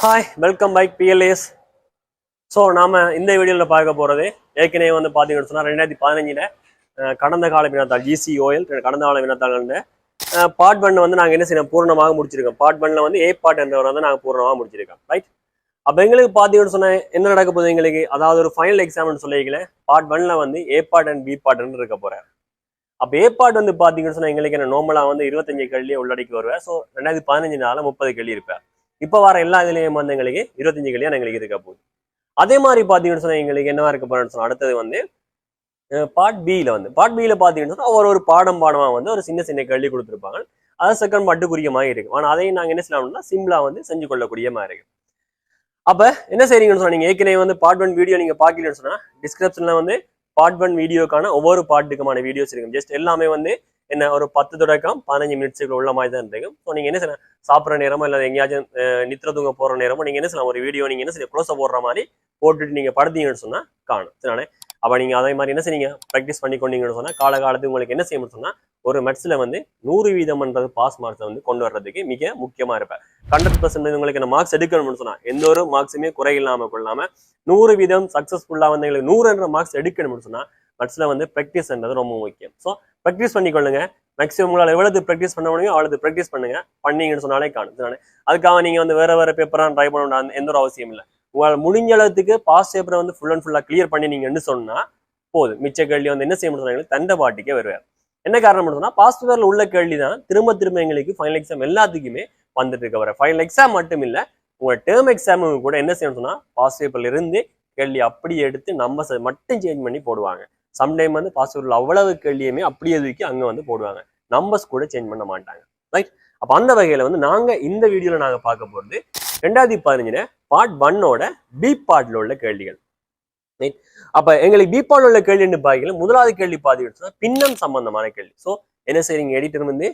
Hi welcome bike PLAS. So நாம் இந்த வீடியோவில் பார்க்க போகிறது ஏற்கனவே வந்து பார்த்தீங்கன்னு சொன்னால் 2015 கடந்த கால வினாத்தாள் GCOL கடந்த கால வினாத்தாள் பார்ட் பண்ண வந்து நாங்கள் என்ன செய்யணும் பூர்ணமாக முடிச்சிருக்கோம். பார்ட் பண்ணில் வந்து ஏ பார்ட் என்றவர் வந்து நாங்கள் பூர்ணமாக முடிச்சிருக்கோம். ரைட். அப்போ எங்களுக்கு பார்த்தீங்கன்னு சொன்னால் என்ன நடக்க போகுது எங்களுக்கு, அதாவது ஒரு ஃபைனல் எக்ஸாம்னு சொல்லிக்கல பார்ட் 1ல் வந்து ஏ பார்ட் அண்ட் பி பார்ட்னு இருக்க போகிறேன். அப்போ ஏ பார்ட் வந்து பார்த்தீங்கன்னு சொன்னால் எங்களுக்கு என்ன நார்மலாக வந்து 25 கேள்வியே உள்ளடக்கி வருவேன். ஸோ 2015 30 கேள்வி இருப்பேன். இப்போ வர எல்லா இதுலேயும் வந்து எங்களுக்கு 25 கேள்வியாக எங்களுக்கு இருக்க போகுது. அதே மாதிரி பார்த்தீங்கன்னு சொன்னால் எங்களுக்கு என்னவா இருக்க போறேன்னு சொன்னால் அடுத்தது வந்து பார்ட் பியில் பார்த்தீங்கன்னு சொன்னால் ஒரு பாடமாக வந்து ஒரு சின்ன சின்ன கேள்வி கொடுத்துருப்பாங்க. அதை செகண்ட் மட்டுக்குரிய மாதிரி இருக்கும். ஆனால் அதையும் நாங்கள் என்ன செய்யலாம்னா சிம்பிளா வந்து செஞ்சு கொள்ளக்கூடிய மாதிரி இருக்கு. அப்போ என்ன செய்றீங்கன்னு சொன்னா நீங்கள் ஏற்கனவே வந்து பார்ட் 1 வீடியோ நீங்கள் பார்க்கலன்னு சொன்னால் டிஸ்கிரிப்ஷனில் வந்து பார்ட் 1 வீடியோக்கான ஒவ்வொரு பார்ட்டுக்குமான வீடியோஸ் இருக்கும். ஜஸ்ட் எல்லாமே வந்து என்ன ஒரு 10 தொடக்கம் 15 மினிட்ஸுக்கு உள்ள மாதிரி தான் இருக்கும். ஸோ நீங்கள் என்ன செய்யலாம், சாப்பிட்ற நேரமோ இல்லை எங்கேயாச்சும் நித்திர தூங்க போகிற நேரமோ நீங்கள் என்ன செய்யலாம், ஒரு வீடியோ நீங்கள் என்ன செய்ய க்ளோஸை போடுற மாதிரி போட்டுட்டு நீங்கள் படுத்தீங்கன்னு சொன்னால் காணும். சரிண்ணே. அப்போ நீங்கள் அதே மாதிரி என்ன செய்யுங்க, ப்ராக்டிஸ் பண்ணி கொண்டீங்கன்னு சொன்னால் காலகாலத்துக்கு உங்களுக்கு என்ன செய்யணும்னு சொன்னால் ஒரு மெட்ஸில் வந்து 100% பாஸ் மார்க்ஸை வந்து கொண்டு வர்றதுக்கு மிக முக்கியமாக இருப்பேன். 100% உங்களுக்கு என்ன மார்க்ஸ் எடுக்கணும்னு சொன்னால் எந்த ஒரு மார்க்ஸுமே குறை இல்லாமல் கொள்ளாமல் 100% சக்ஸஸ்ஃபுல்லாக வந்து எங்களுக்கு 100 மார்க்ஸ் எடுக்கணும்னு சொன்னால் மெட்ஸில் வந்து ப்ராக்டிஸ்ன்றது ரொம்ப முக்கியம். ஸோ ப்ராக்டிஸ் பண்ணிக்கொள்ளுங்க. மேக்ஸிமம் உங்களால் எவ்வளவு ப்ராக்டிஸ் பண்ண முடியும் அவ்வளவு ப்ராக்டிஸ் பண்ணீங்கன்னு சொன்னாலே காணும். அதுக்காக நீங்கள் வந்து வேற பேப்பராக ட்ரை பண்ண எந்த ஒரு அவசியம் இல்லை. உங்களால் முடிஞ்ச அளவுக்கு பாஸ் பேப்பரை வந்து ஃபுல் அண்ட் ஃபுல்லாக கிளியர் பண்ணி நீங்கன்னு சொன்னால் போதும். மிச்ச கேள்வி வந்து என்ன செய்ய முடியும், தண்டை பாட்டிக்கே வருவார். என்ன காரணம் சொன்னால் பாஸ் பேப்பரில் உள்ள கேள்வி தான் திரும்ப எங்களுக்கு ஃபைனல் எக்ஸாம் எல்லாத்துக்குமே வந்துட்டு இருக்க வர. ஃபைனல் எக்ஸாம் மட்டும் இல்லை, உங்களோட டேர்ம் எக்ஸாமுக்கு கூட என்ன செய்யணும் சொன்னால் பாஸ் பேப்பர்ல இருந்து கேள்வி அப்படியே எடுத்து நம்பர்ஸை மட்டும் சேஞ்ச் பண்ணி போடுவாங்க. சம்டைம் வந்து பாஸ் பேப்பரில் அவ்வளவு கேள்வியுமே அப்படியே தூக்கி அங்கே வந்து போடுவாங்க. நம்பர்ஸ் கூட சேஞ்ச் பண்ண மாட்டாங்க. ரைட். அப்போ அந்த வகையில் வந்து நாங்கள் இந்த வீடியோவில் நாங்கள் பார்க்க போகிறது 2015 பார்ட் 1ஓட பி பார்ட்ல உள்ள கேள்விகள். ரைட். அப்போ எங்களுக்கு பி பார்ட்ல உள்ள கேள்வின்னு பார்க்கல முதலாவது கேள்வி பார்த்தீங்கன்னா பின்னம் சம்பந்தமான கேள்வி. ஸோ என்ன செய்றீங்க, எடிட்டர் வந்து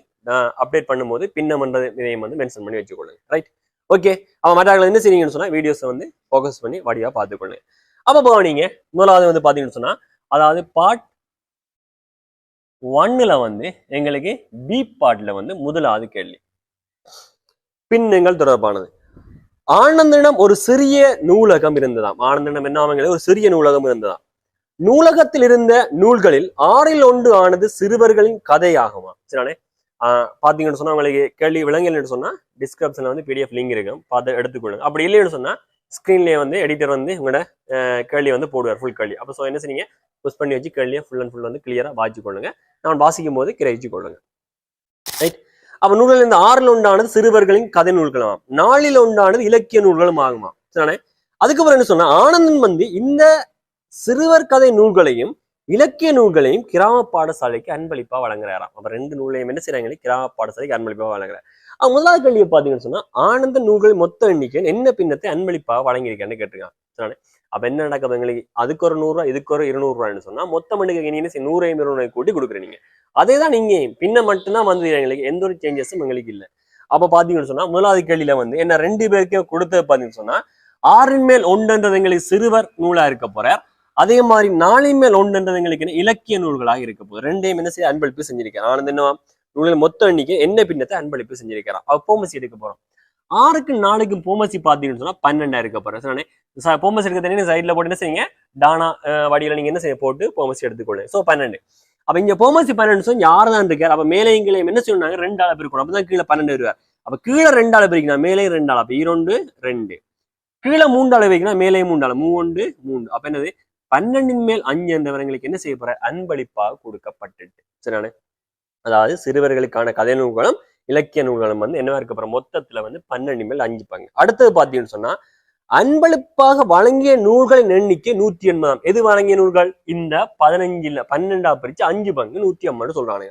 அப்டேட் பண்ணும்போது பின்னம்ன்றது இதையும் வந்து மென்ஷன் பண்ணி வச்சுக்கொள்ளுங்க. ரைட். ஓகே. அப்போ மற்ற என்ன செய்றீங்கன்னு சொன்னால் வீடியோஸை வந்து ஃபோக்கஸ் பண்ணி வடிவாக பார்த்துக்கொள்ளுங்க. அப்போ போனீங்க முதலாவது வந்து பார்த்தீங்கன்னு சொன்னால் அதாவது பார்ட் 1ல் வந்து எங்களுக்கு பி பார்ட்ல வந்து முதலாவது கேள்வி பின்னங்கள் தொடர்பானது. ஆனந்தனிடம் ஒரு சிறிய நூலகம் இருந்ததாம். ஆனந்தனிடம் என்ன ஆகுங்க, ஒரு சிறிய நூலகம் இருந்ததாம். நூலகத்தில் இருந்த நூல்களில் 6ல் 1 ஆனது சிறுவர்களின் கதையாகுமா. சரிண்ணே. பாத்தீங்கன்னு சொன்னா உங்களுக்கு கேள்வி விளங்கலன்னு சொன்னா டிஸ்கிரிப்ஷன்ல வந்து PDF லிங்க் இருக்கும், பார்த்து எடுத்துக்கொள்ளுங்க. அப்படி இல்லைன்னு சொன்னா ஸ்கிரீன்லேயே வந்து எடிட்டர் வந்து உங்களோட கேள்வி வந்து போடுவார், ஃபுல் கேள்வி. அப்போ ஸோ என்ன செய்யுங்க, புஷ் பண்ணி வச்சு கேள்வியை ஃபுல் அண்ட் ஃபுல் வந்து கிளியராக வாசிச்சு கொள்ளுங்க. நான் வாசிக்கும் போது கிரகிச்சு கொள்ளுங்க. ரைட். அப்போ நூல்கள் இந்த 6ல் 1 ஆனது சிறுவர்களின் கதை நூல்களும் 4ல் 1 ஆனது இலக்கிய நூல்களும் ஆகுமா. சரிண்ணே. அதுக்கப்புறம் என்ன சொன்னா ஆனந்தன் வந்து இந்த சிறுவர் கதை நூல்களையும் இலக்கிய நூல்களையும் கிராம பாடசாலைக்கு அன்பளிப்பா வழங்குறாராம். அப்ப 2 நூலையும் என்ன செய்யறாங்க, கிராம பாடசாலைக்கு அன்பளிப்பா வழங்குறாரு. முதலாவது கேள்வியை பார்த்தீங்கன்னு சொன்னா ஆனந்த நூல்கள் மொத்த எண்ணிக்கை என்ன பின்னத்தை அன்பளிப்பா வழங்கியிருக்கேன்னு கேட்டிருக்காங்க. சரிண்ணே. அப்ப என்ன நடக்குது எங்களுக்கு, அதுக்கு ஒரு 100 ரூபாய் இதுக்கு ஒரு 200 ரூபாய்னு சொன்னா மொத்தம் எண்ணிக்கை நீங்க 100 200 கூட்டி கொடுக்குறீங்க. அதே தான் நீங்க பின்ன மட்டும்தான் வந்து எங்களுக்கு எந்த ஒரு சேஞ்சஸும் எங்களுக்கு இல்லை. அப்ப பாத்தீங்கன்னு சொன்னா முதலாவது கேள்வியில வந்து என்ன 2 பேருக்கும் கொடுத்தது பாத்தீங்கன்னு சொன்னா 6ன் மேல் 1 எங்களுக்கு சிறுவர் நூலா இருக்க போற, அதே மாதிரி 4ன் மேல் 1 எங்களுக்கு இலக்கிய நூல்களாக இருக்க போகுது. 2ஐயும் என்ன செய்ய அன்பளிப்பு செஞ்சிருக்கேன். ஆனந்த் என்ன நூல்கள் மொத்த எண்ணிக்கை என்ன பின்னத்தை அன்பளிப்பு செஞ்சிருக்கிறான். அவ போமசி எடுக்க போறோம். 6க்கும் 4க்கும் போமசி பாத்தீங்கன்னு சொன்னா 12 இருக்க போறேன். போமசி எடுக்க தண்ணி சைட்ல போட்டு என்ன செய்யுங்க, டானா வடியில நீங்க என்ன செய்ய போட்டு போமசி எடுத்துக்கொள்ளுங்க. ஸோ 12. அப்ப இங்க போமசி 12 சொல்லி யார் தான் இருக்காரு. அப்ப மேலையும் கீழே என்ன சொன்னாங்க, 2 ஆள பிரிக்கணும். அப்பதான் கீழே 12 வருவார். அப்ப கீழே 2 ஆள பிரிக்கணும், மேலே 2 ஆள். அப்ப 2 2 கீழே 3 ஆள வைக்கணும், மேலே 3 ஆள் 3 3. அப்ப என்னது 12ன் மேல் 5 என்றவர்களுக்கு என்ன செய்ய போற அன்பளிப்பாக கொடுக்கப்பட்டுட்டு. சரியான. அதாவது சிறுவர்களுக்கான கதை நூல்களும் இலக்கிய நூல்களும் வந்து என்னவா இருக்க போற மொத்தத்துல வந்து 12 மேல் 5 பங்கு. அடுத்தது பாத்தீங்கன்னு சொன்னா அன்பளிப்பாக வழங்கிய நூல்களின் எண்ணிக்கை 180. எது வழங்கிய நூல்கள், இந்த 15ல் 12 பிரிச்சு 5 பங்கு 180 சொல்றாங்க.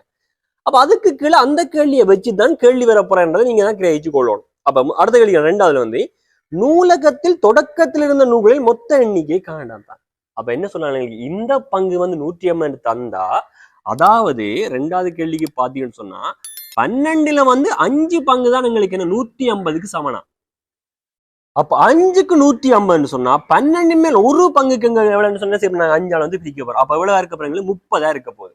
அப்ப அதுக்கு கீழே அந்த கேள்வியை வச்சுதான் கேள்வி வரப்போறன்றதை நீங்க தான் கிரகிச்சு கொள்ளணும். அப்ப அடுத்த கேள்வி 2வதுல வந்து நூலகத்தில் தொடக்கத்தில் இருந்த நூல்களில் மொத்த எண்ணிக்கை காணாம. அப்ப என்ன சொல்றாங்க, இந்த பங்கு வந்து 180 தந்தா, அதாவது 2வது கேள்விக்கு பாத்தீங்கன்னு சொன்னா 12ல் வந்து 5 பங்கு தான் எங்களுக்கு என்ன 150க்கு சமனா. அப்ப 5க்கு 150 சொன்னா 12 மேல் 1 பங்குக்கு எவ்வளவுன்னு சொன்னா சரி நாங்க 5 ஆள் வந்து பிரிக்க போறோம். அப்ப எவ்வளவு இருக்க போறோம், 30 இருக்க போகுது.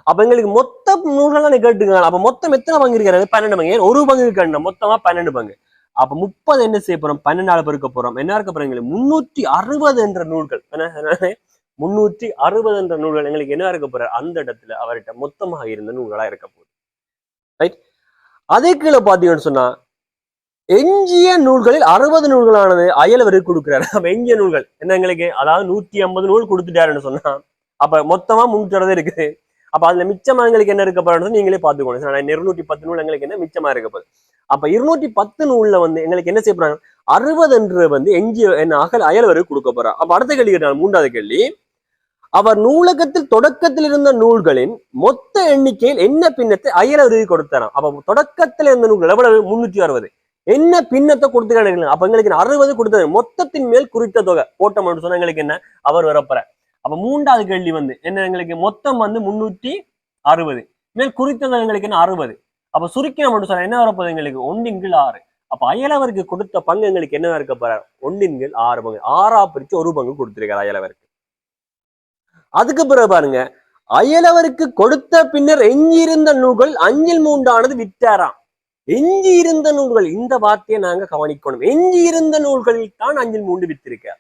அப்ப எங்களுக்கு மொத்த நூல்கள் கேட்டுங்க. அப்ப மொத்தம் எத்தனை பங்கு இருக்கிறது, 12 பங்கு. 1 பங்கு கேட்டா மொத்தமா 12 பங்கு. அப்ப 30 என்ன செய்ய போறோம், 12 பெருக்க போறோம். என்ன இருக்க போறோம் எங்களுக்கு 360 என்ற நூல்கள். 360 என்ற நூல்கள் எங்களுக்கு என்ன இருக்க போற, அந்த இடத்துல அவர்கிட்ட மொத்தமாக இருந்த நூல்களா இருக்க போகுது. ரைட். அதே கீழே பாத்தீங்கன்னு சொன்னா எஞ்சிய நூல்களில் 60 நூல்களானது அயலவருக்கு கொடுக்குறாரு. அப்ப எஞ்சிய நூல்கள் என்ன எங்களுக்கு, அதாவது 150 நூல் கொடுத்துட்டாருன்னு சொன்னா அப்ப மொத்தமா 360 இருக்குது. அப்ப அதுல மிச்சமா எங்களுக்கு என்ன இருக்க போறான்னு நீங்களே பாத்துக்கோங்க. 210 நூல் எங்களுக்கு என்ன மிச்சமா இருக்க போகுது. அப்ப 210 நூல்ல எங்களுக்கு என்ன செய்ய போறாங்க, 60 என்று எஞ்சிய என்ன அயலவருக்கு கொடுக்க போறாங்க. அப்ப அடுத்த கேள்வி கேட்டாங்க, 3வது கேள்வி, அவர் நூலகத்தில் தொடக்கத்தில் இருந்த நூல்களின் மொத்த எண்ணிக்கையில் என்ன பின்னத்தை அயலவருக்கு கொடுத்தாராம். அப்ப தொடக்கத்தில் இருந்த நூல்கள் எவ்வளவு, 360. என்ன பின்னத்தை கொடுத்துக்காங்க, அப்ப எங்களுக்கு 60 கொடுத்தது, மொத்தத்தின் மேல் குறித்த தொகை போட்டோம் சொன்னா எங்களுக்கு என்ன அவர் வரப்போற. அப்ப 3வது கேள்வி என்ன, எங்களுக்கு மொத்தம் 360 மேல் குறித்தது எங்களுக்கு என்ன 60. அப்ப சுருக்கினம் மட்டும் சொன்னா என்ன வரப்போகுது எங்களுக்கு 1/6. அப்ப அயலவருக்கு கொடுத்த பங்கு எங்களுக்கு என்ன இருக்க போற, 1/6 பங்கு. 6ஆ பிரிச்சு 1 பங்கு கொடுத்திருக்காரு அயலவருக்கு. அதுக்கு பிறகு பாருங்க, அயலவருக்கு கொடுத்த பின்னர் எஞ்சியிருந்த நூல்கள் 5/3 விற்றாராம். எஞ்சி இருந்த நூல்கள், இந்த வார்த்தையை நாங்க கவனிக்கணும். எஞ்சி இருந்த நூல்களில் தான் 5/3 வித்திருக்கார்.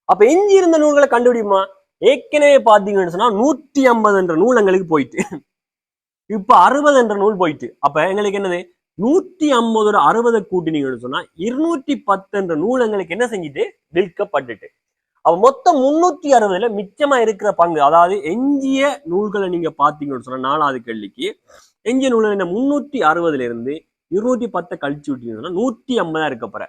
அப்ப எஞ்சி இருந்த நூல்களை கண்டுபிடிமா, ஏற்கனவே பாத்தீங்கன்னு சொன்னா 150 என்ற நூல் எங்களுக்கு போயிட்டு, இப்ப 60 என்ற நூல் போயிட்டு, அப்ப எங்களுக்கு என்னது 150 60 கூட்டினீங்கன்னு சொன்னா 210 என்ற நூல் எங்களுக்கு என்ன செஞ்சுட்டு விற்கப்பட்டுட்டு. அப்ப மொத்தம் 360ல மிச்சமா இருக்கிற பங்கு, அதாவது எஞ்சிய நூல்களை நீங்க பாத்தீங்கன்னு சொன்னா 4வது கேள்விக்கு எஞ்சிய நூல்கள் என்ன 360ல இருந்து 210 கழிச்சு விட்டீங்கன்னா 150 இருக்க போற.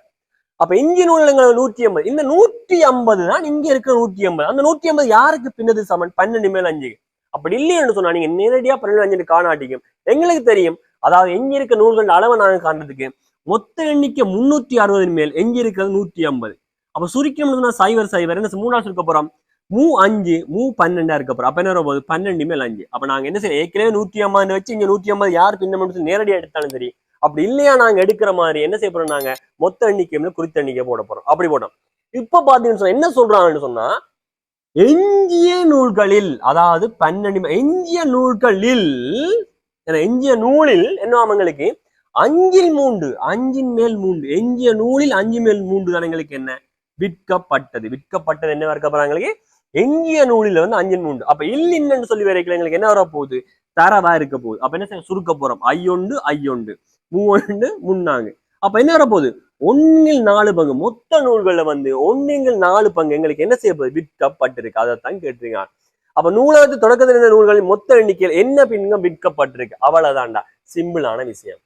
அப்ப எஞ்சிய நூல்கள் 150, இந்த 150 தான் இங்க இருக்கிற 150. அந்த 150 யாருக்கு பின்னது சமன், 12 மேல் 5. அப்படி இல்லைன்னு சொன்னா நீங்க நேரடியா 12 காணாட்டிக்கும் எங்களுக்கு தெரியும். அதாவது எஞ்சி இருக்க நூல்கள் அளவை நாங்க காண்றதுக்கு மொத்த எண்ணிக்கை 360 மேல் எஞ்சி இருக்கிறது 150. அப்ப சுருக்கணும்னா 0 என்ன 3 இருக்க போறோம், 5 12 இருக்க போறோம். அப்ப என்ன போகுது 12 மேல் 5. அப்ப நாங்க என்ன செய்யறோம், ஏற்கனவே 150 வச்சு இங்க 150 யார் பின்னம் நேரடியா எடுத்தாலும் சரி. அப்படி இல்லையா நாங்க எடுக்கிற மாதிரி என்ன செய்ய போறோம், நாங்க மொத்த எண்ணிக்கை குறித்த எண்ணிக்கை போட போறோம். அப்படி போட்டோம். இப்ப பாத்தீங்கன்னு என்ன சொல்றாங்கன்னு சொன்னா, எஞ்சிய நூல்களில், அதாவது 12 எஞ்சிய நூல்களில், எஞ்சிய நூலில் என்ன எங்களுக்கு 5/3, 5/3 எஞ்சிய நூலில் 5/3 தான் எங்களுக்கு என்ன விற்கப்பட்டது. விற்கப்பட்டது என்ன இருக்க போறாங்களுக்கு எஞ்சிய நூலில் 5/3. அப்ப இல்லைன்னு சொல்லி வரைக்கும் எங்களுக்கு என்ன வர போகுது, தரவா இருக்க போகுது. அப்ப என்ன செய்ய சுருக்க போறோம், 5 5 3 3. அப்ப என்ன வர போகுது 1/4 பங்கு. மொத்த நூல்கள்ல 1/4 பங்கு எங்களுக்கு என்ன செய்ய போகுது, விற்கப்பட்டிருக்கு. அதைத்தான் கேட்டிருக்காங்க. அப்ப நூலகத்து தொடக்கத்தில் இருந்த நூல்களின் மொத்த எண்ணிக்கையில் என்ன பின்னம் விற்கப்பட்டிருக்கு, அவ்வளவுதான்டா. சிம்பிளான விஷயம்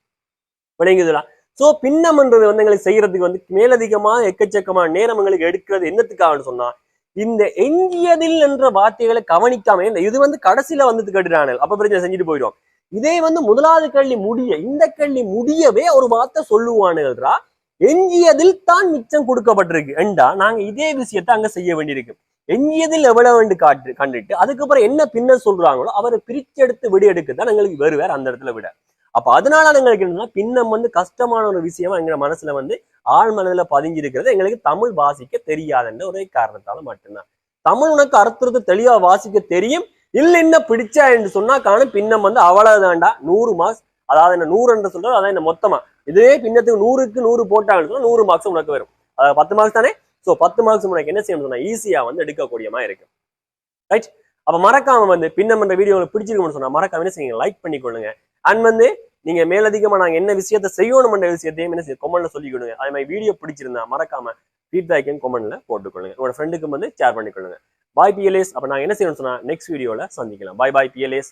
விளங்குதுல. சோ பின்னம்ன்றது எங்களுக்கு செய்யறதுக்கு மேலதிகமா எக்கச்சக்கமான நேரம் எங்களுக்கு எடுக்கிறது என்னத்துக்காகன்னு சொன்னா, இந்த எஞ்சியதில் என்ற வார்த்தைகளை கவனிக்காம இது கடைசியில கேட்டுறாங்க. அப்ப பிரச்சனை செஞ்சுட்டு போயிடும். இதே முதலாவது கேள்வி முடிய, இந்த கேள்வி முடியவே ஒரு வார்த்தை சொல்லுவானுங்கள்ரா, எஞ்சியதில் தான் மிச்சம் கொடுக்கப்பட்டிருக்கு என்றா நாங்க இதே விஷயத்த அங்க செய்ய வேண்டியிருக்கு. எஞ்சியதில் எவ்வளவு கண்டுட்டு அதுக்கப்புறம் என்ன பின்ன சொல்றாங்களோ அவரை பிரிச்செடுத்து விட எடுக்கத்தான் எங்களுக்கு வேறு அந்த இடத்துல விட. அப்ப அதனால எங்களுக்கு என்னன்னா பின்னம் கஷ்டமான ஒரு விஷயமா எங்க மனசுல ஆழ் மனதுல பதிஞ்சிருக்கிறது. எங்களுக்கு தமிழ் வாசிக்க தெரியாதுன்ற ஒரே காரணத்தால மட்டும்தான். தமிழ் உனக்கு அர்த்தத்தை தெளிவா வாசிக்க தெரியும், இல்ல என்ன பிடிச்சா என்று சொன்னா காணும் பின்னம் அவ்வளவுதான்டா 100 மார்க்ஸ். அதாவது என்ன 100 என்று சொல்றது அதான் என்ன மொத்தமா இதே பின்னத்துக்கு 100க்கு 100 போட்டாங்கன்னு சொன்னா 100 மார்க்ஸ் உனக்கு வரும். அதாவது 10 மார்க்ஸ் தானே. சோ 10 மார்க்ஸ் உனக்கு என்ன செய்யணும் சொன்னா ஈஸியா எடுக்கக்கூடியமா இருக்கு. ரைட். அப்ப மறக்காம பின்னம் என்ற வீடியோ பிடிச்சிருக்கும்னு சொன்னா மறக்காம என்ன செய்யுங்க, லைக் பண்ணிக்கொள்ளுங்க. அண்ட் நீங்க மேலதிகமா நாங்க என்ன விஷயத்த செய்யணும் என்ற விஷயத்தையும் என்ன செய்ய கமெண்ட்ல சொல்லிக்கொடுங்க. அதே மாதிரி வீடியோ பிடிச்சிருந்தா மறக்காம ஃபீட்பேக்கையும் கமெண்ட்ல போட்டுக்கொள்ளுங்க. உங்களோட ஃப்ரெண்டுக்கு ஷேர் பண்ணிக்கொள்ளுங்க. பாய் பிஎல்எஸ். அப்ப நாங்க என்ன செய்யணும்னு சொன்னா நெக்ஸ்ட் வீடியோல சந்திக்கலாம். பாய் பாய் பிஎல்எஸ்.